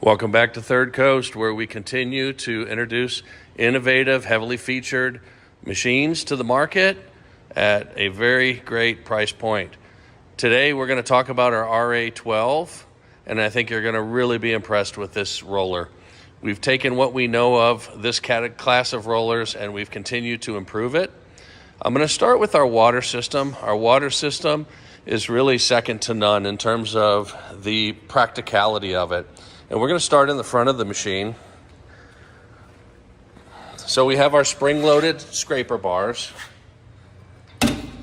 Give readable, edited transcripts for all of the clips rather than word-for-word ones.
Welcome back to Third Coast, where we continue to introduce innovative, heavily featured machines to the market at a very great price point. Today, we're going to talk about our RA12, and I think you're going to really be impressed with this roller. We've taken what we know of this class of rollers, and we've continued to improve it. I'm going to start with our water system. Our water system is really second to none in terms of the practicality of it. And we're going to start in the front of the machine. So we have our spring-loaded scraper bars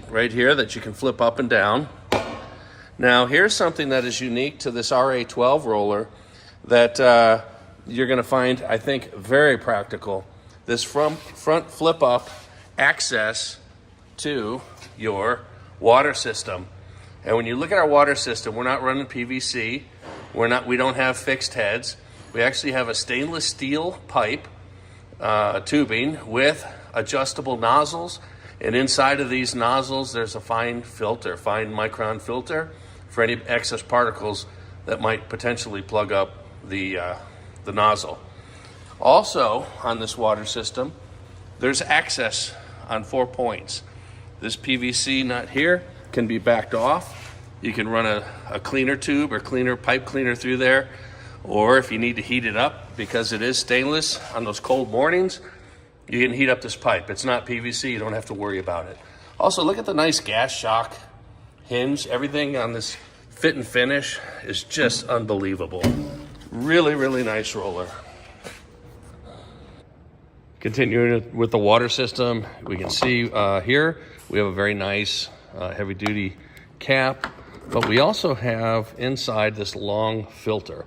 right here that you can flip up and down. Now here's something that is unique to this RA12 roller that you're going to find, I think, very practical. This front flip-up access to your water system. And when you look at our water system, we're not running PVC. We don't have fixed heads. We actually have a stainless steel pipe tubing with adjustable nozzles. And inside of these nozzles, there's a fine micron filter for any excess particles that might potentially plug up the nozzle. Also, on this water system, there's access on 4 points. This PVC nut here can be backed off. You can run a cleaner tube or pipe cleaner through there, or if you need to heat it up, because it is stainless on those cold mornings, you can heat up this pipe. It's not PVC, you don't have to worry about it. Also, look at the nice gas shock hinge. Everything on this fit and finish is just unbelievable. Really, really nice roller. Continuing with the water system, we can see here we have a very nice heavy duty cap, but we also have inside this long filter.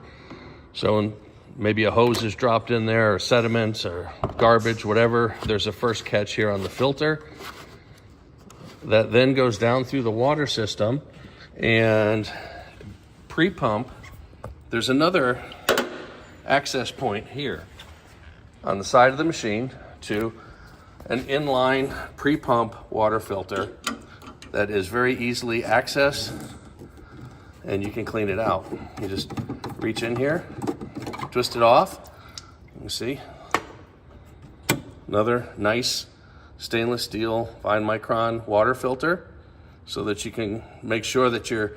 So when maybe a hose is dropped in there, or sediments or garbage, whatever, there's a first catch here on the filter that then goes down through the water system. And pre-pump, there's another access point here on the side of the machine to an inline pre-pump water filter that is very easily accessed, and you can clean it out. You just reach in here, twist it off. You can see another nice stainless steel fine micron water filter, so that you can make sure that you're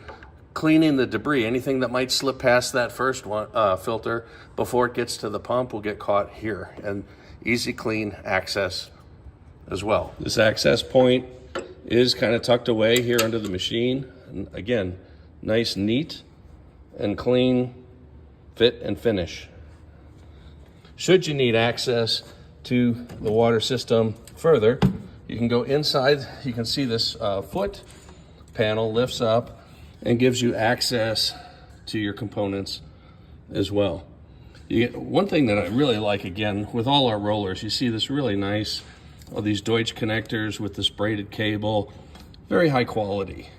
cleaning the debris. Anything that might slip past that first one, filter before it gets to the pump will get caught here, and easy clean access as well. This access point is kind of tucked away here under the machine. And again, nice, neat, and clean fit and finish. Should you need access to the water system further, you can go inside. You can see this foot panel lifts up and gives you access to your components as well. One thing that I really like, again, with all our rollers, you see this really nice, all these Deutsch connectors with this braided cable, very high quality.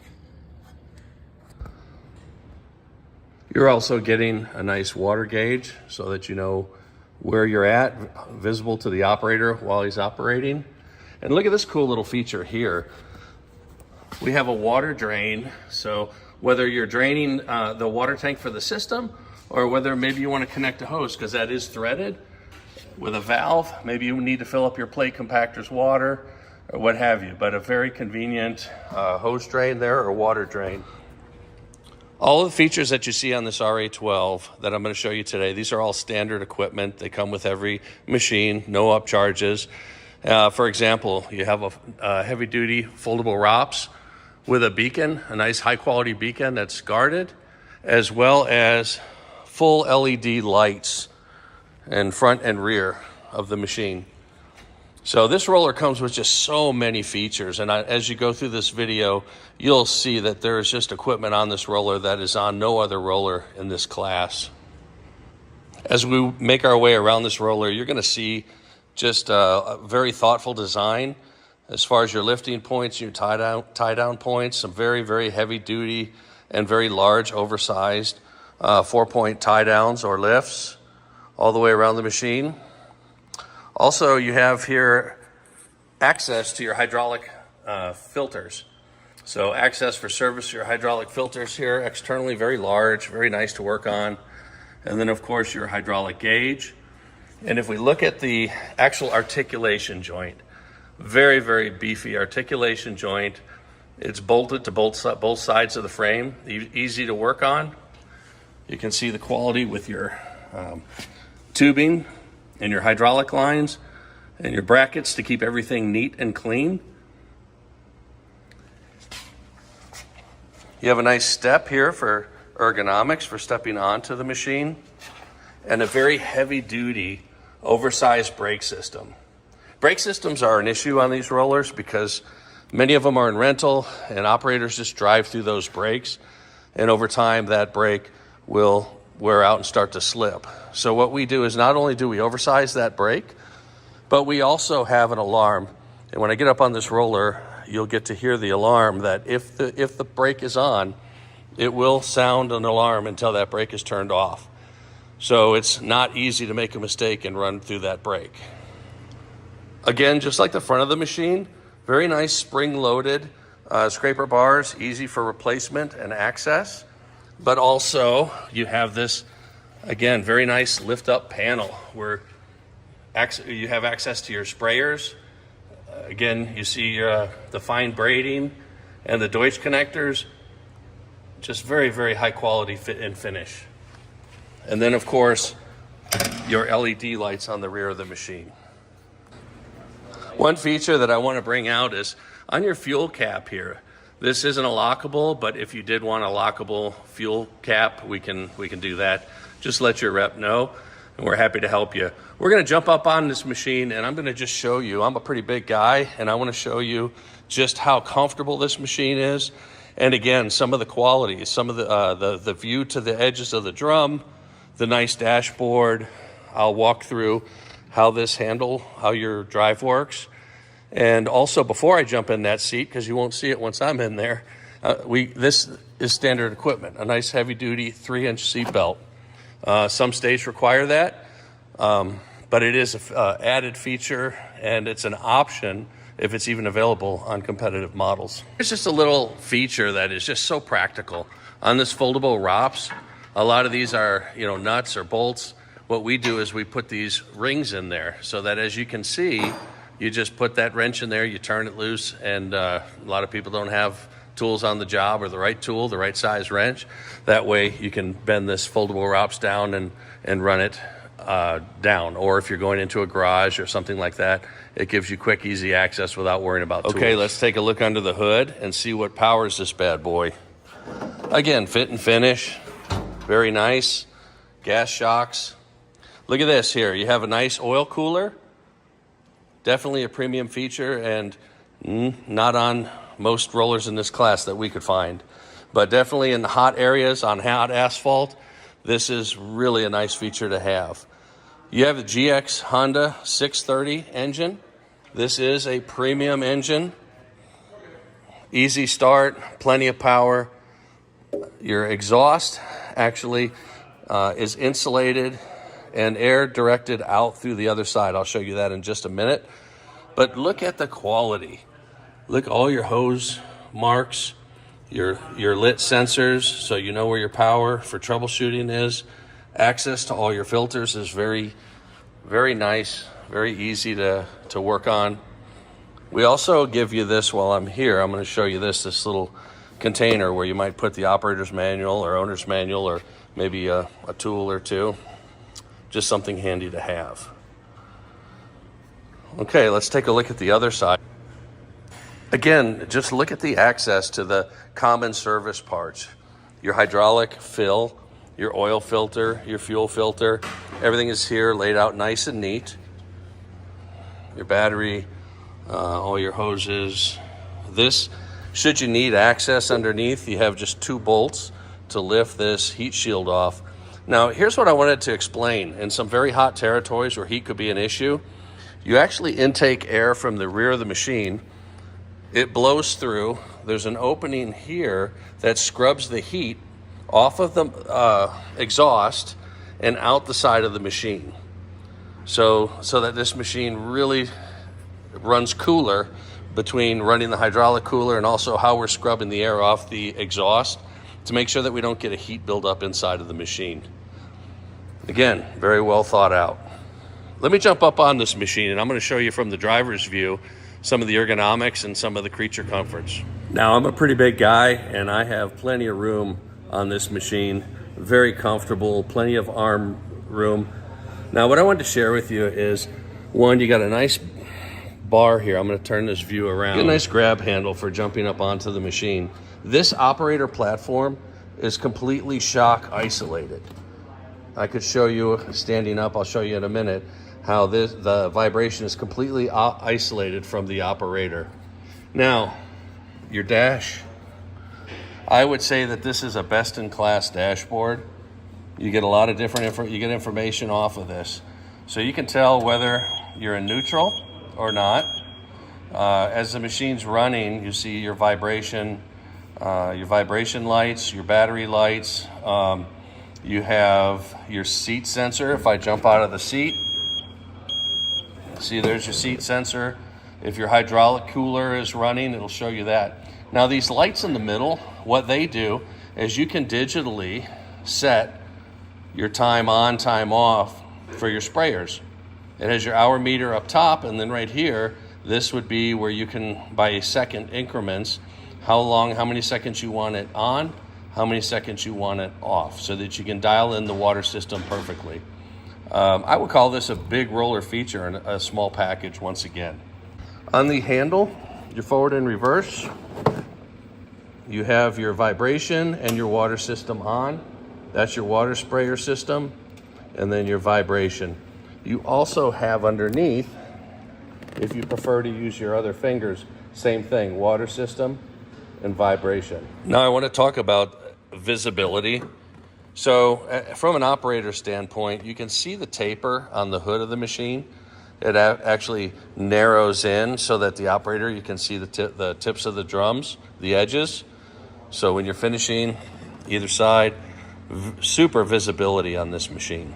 You're also getting a nice water gauge so that you know where you're at, visible to the operator while he's operating. And look at this cool little feature here. We have a water drain, so whether you're draining the water tank for the system, or whether maybe you want to connect a hose, because that is threaded with a valve. Maybe you need to fill up your plate compactor's water or what have you, but a very convenient hose drain there, or water drain. All of the features that you see on this RA12 that I'm going to show you today, these are all standard equipment. They come with every machine, no upcharges. For example, you have a heavy duty foldable ROPS with a beacon, a nice high quality beacon that's guarded, as well as full LED lights in front and rear of the machine. So this roller comes with just so many features, and as you go through this video, you'll see that there is just equipment on this roller that is on no other roller in this class. As we make our way around this roller, you're going to see just a very thoughtful design as far as your lifting points, your tie down points, some very, very heavy duty and very large, oversized 4-point tie downs or lifts all the way around the machine. Also, you have here access to your hydraulic filters. So access for service to your hydraulic filters here externally, very large, very nice to work on. And then of course your hydraulic gauge. And if we look at the actual articulation joint, very, very beefy articulation joint. It's bolted to both sides of the frame, easy to work on. You can see the quality with your tubing and your hydraulic lines and your brackets to keep everything neat and clean. You have a nice step here for ergonomics for stepping onto the machine, and a very heavy duty oversized brake system. Brake systems are an issue on these rollers because many of them are in rental and operators just drive through those brakes, and over time that brake will wear out and start to slip. So what we do is not only do we oversize that brake, but we also have an alarm. And when I get up on this roller, you'll get to hear the alarm that if the brake is on, it will sound an alarm until that brake is turned off. So it's not easy to make a mistake and run through that brake. Again, just like the front of the machine, very nice spring-loaded scraper bars, easy for replacement and access. But also, you have this, again, very nice lift-up panel where you have access to your sprayers. Again, you see the fine braiding and the Deutsch connectors. Just very, very high quality fit and finish. And then, of course, your LED lights on the rear of the machine. One feature that I want to bring out is on your fuel cap here. This isn't a lockable, but if you did want a lockable fuel cap, we can do that. Just let your rep know, and we're happy to help you. We're going to jump up on this machine, and I'm going to just show you. I'm a pretty big guy, and I want to show you just how comfortable this machine is. And again, some of the qualities, some of the view to the edges of the drum, the nice dashboard. I'll walk through how your drive works. And also, before I jump in that seat, because you won't see it once I'm in there, this is standard equipment, a nice heavy-duty 3-inch seat belt. Some states require that, but it is an added feature, and it's an option if it's even available on competitive models. It's just a little feature that is just so practical. On this foldable ROPS, a lot of these are, nuts or bolts. What we do is we put these rings in there so that, as you can see, you just put that wrench in there, you turn it loose, and a lot of people don't have tools on the job or the right tool, the right size wrench. That way you can bend this foldable ROPS down and run it down. Or if you're going into a garage or something like that, it gives you quick, easy access without worrying about tools. Okay, let's take a look under the hood and see what powers this bad boy. Again, fit and finish, very nice. Gas shocks. Look at this here. You have a nice oil cooler. Definitely a premium feature, and not on most rollers in this class that we could find. But definitely in the hot areas, on hot asphalt, this is really a nice feature to have. You have the GX Honda 630 engine. This is a premium engine. Easy start, plenty of power. Your exhaust actually is insulated and air directed out through the other side. I'll show you that in just a minute. But look at the quality. Look, all your hose marks, your lit sensors, so you know where your power for troubleshooting is. Access to all your filters is very, very nice, very easy to work on. We also give you this while I'm here. I'm going to show you this little container where you might put the operator's manual or owner's manual or maybe a tool or two. Just something handy to have. Okay, let's take a look at the other side. Again, just look at the access to the common service parts. Your hydraulic fill, your oil filter, your fuel filter, everything is here laid out nice and neat. Your battery, all your hoses. This, should you need access underneath, you have just 2 bolts to lift this heat shield off. Now, here's what I wanted to explain. In some very hot territories where heat could be an issue, you actually intake air from the rear of the machine. It blows through. There's an opening here that scrubs the heat off of the exhaust and out the side of the machine. So that this machine really runs cooler between running the hydraulic cooler and also how we're scrubbing the air off the exhaust to make sure that we don't get a heat buildup inside of the machine. Again, very well thought out. Let me jump up on this machine and I'm going to show you from the driver's view some of the ergonomics and some of the creature comforts. Now, I'm a pretty big guy and I have plenty of room on this machine. Very comfortable, plenty of arm room. Now, what I wanted to share with you is, one, you got a nice bar here. I'm going to turn this view around. Get a nice grab handle for jumping up onto the machine. This operator platform is completely shock isolated. I could show you standing up, I'll show you in a minute, how the vibration is completely isolated from the operator. Now, your dash, I would say that this is a best-in-class dashboard. You get a lot of different you get information off of this. So you can tell whether you're in neutral or not. As the machine's running, you see your vibration lights, your battery lights. You have your seat sensor. If I jump out of the seat, see there's your seat sensor. If your hydraulic cooler is running, it'll show you that. Now these lights in the middle, what they do is you can digitally set your time on, time off for your sprayers. It has your hour meter up top, and then right here, this would be where you can, by second increments, how many seconds you want it on, how many seconds you want it off, so that you can dial in the water system perfectly. I would call this a big roller feature and a small package once again. On the handle, your forward and reverse, you have your vibration and your water system on. That's your water sprayer system, and then your vibration. You also have underneath, if you prefer to use your other fingers, same thing, water system and vibration. Now I want to talk about visibility. So from an operator standpoint, you can see the taper on the hood of the machine. It actually narrows in so that the operator, you can see the tips of the drums, the edges. So when you're finishing either side, super visibility on this machine.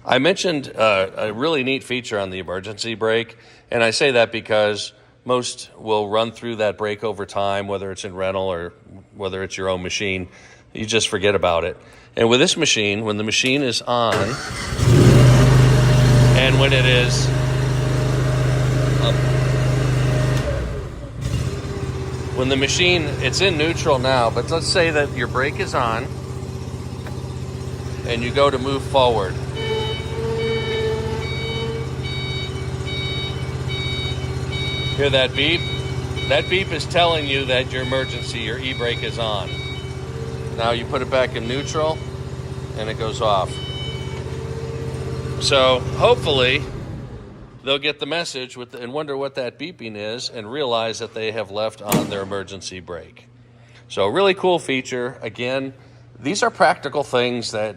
I mentioned a really neat feature on the emergency brake, and I say that because most will run through that brake over time, whether it's in rental or whether it's your own machine. You just forget about it. And with this machine, when the machine is on, and when it is up, when the machine, it's in neutral now, but let's say that your brake is on, and you go to move forward. Hear that beep? That beep is telling you that your e-brake is on. Now you put it back in neutral and it goes off. So hopefully they'll get the message and wonder what that beeping is and realize that they have left on their emergency brake. So a really cool feature. Again, these are practical things that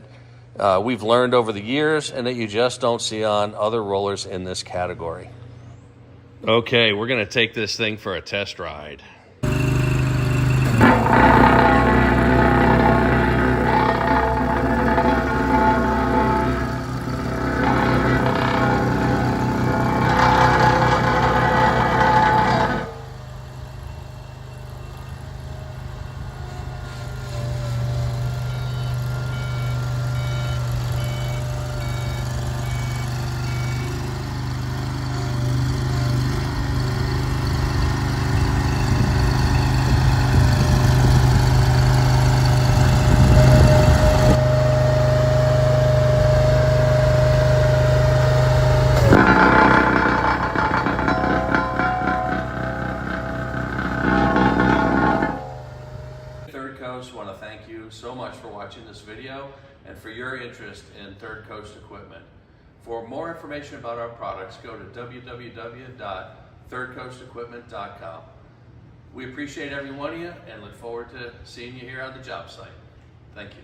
we've learned over the years and that you just don't see on other rollers in this category. Okay, we're going to take this thing for a test ride. I want to thank you so much for watching this video and for your interest in Third Coast Equipment. For more information about our products, go to www.thirdcoastequipment.com. We appreciate every one of you and look forward to seeing you here on the job site. Thank you.